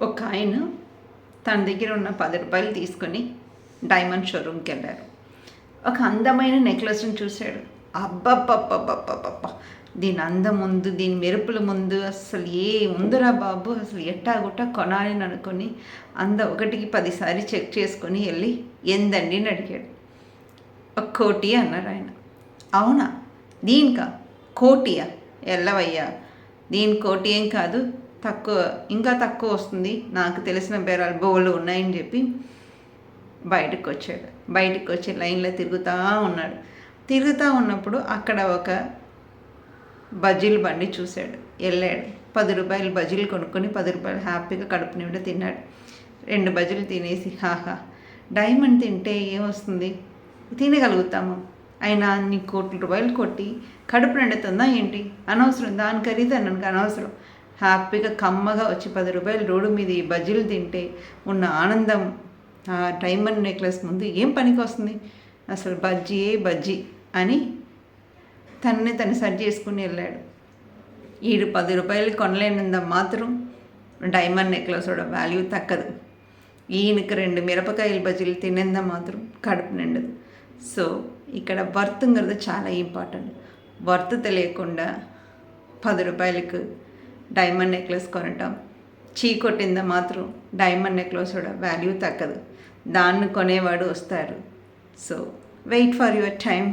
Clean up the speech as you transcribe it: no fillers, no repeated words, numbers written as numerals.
ఒక ఆయన తన దగ్గర ఉన్న 10 రూపాయలు తీసుకొని డైమండ్ షోరూమ్కి వెళ్ళారు. ఒక అందమైన నెక్లెస్ని చూశాడు. అబ్బబ్బబ్బబ్బబ్బబ్బ! దీని అందం ముందు, దీని మెరుపుల ముందు అసలు ఉందిరా బాబు, అసలు ఎట్టాగుట్టా కొనాలి అని అనుకొని ఒకటికి 10 సారి చెక్ చేసుకొని వెళ్ళి ఎందండి అని అడిగాడు. 1,00,00,000 అన్నారు ఆయన. అవునా, దీనికా? కోటియా? ఎల్లవయ్యా, దీని 1,00,00,000 ఏం కాదు, ఇంకా తక్కువ వస్తుంది, నాకు తెలిసిన బేరాలు బోళ్ళు ఉన్నాయని చెప్పి బయటకు వచ్చాడు. బయటకు వచ్చి లైన్లో తిరుగుతూ ఉన్నప్పుడు అక్కడ ఒక బజ్జీల బండి చూశాడు. వెళ్ళాడు. 10 రూపాయలు బజ్జీలు కొనుక్కొని 10 రూపాయలు హ్యాపీగా కడుపు నిండా తిన్నాడు. 2 బజ్జీలు తినేసి హాహా, డైమండ్ తింటే ఏమొస్తుంది, తినగలుగుతాము, అయినా అన్ని కోట్ల రూపాయలు కొట్టి కడుపు నిండుతుందా ఏంటి, అనవసరం, దాని ఖరీదు అన్నానికి అనవసరం, హ్యాపీగా కమ్మగా వచ్చి 10 రూపాయలు రోడ్డు మీద ఈ బజ్జీలు తింటే ఉన్న ఆనందం ఆ డైమండ్ నెక్లెస్ ముందు ఏం పనికి వస్తుంది, అసలు బజ్జీ అని తను సరి చేసుకుని వెళ్ళాడు. ఈడు 10 రూపాయలు కొనలేనంత మాత్రం డైమండ్ నెక్లెస్ కూడా వాల్యూ తక్కదు. ఈయనకి 2 మిరపకాయల బజ్జీలు తినేంత మాత్రం కడుపు నిండదు. సో ఇక్కడ వర్త్ అనేది చాలా ఇంపార్టెంట్. వర్త్ తెలియకుండా 10 రూపాయలకు డైమండ్ నెక్లెస్ కొనటం, కొట్టిందా మాత్రం డైమండ్ నెక్లెస్ కూడా వాల్యూ తగ్గదు. దాన్ని కొనేవాడు వస్తారు. So wait for your time.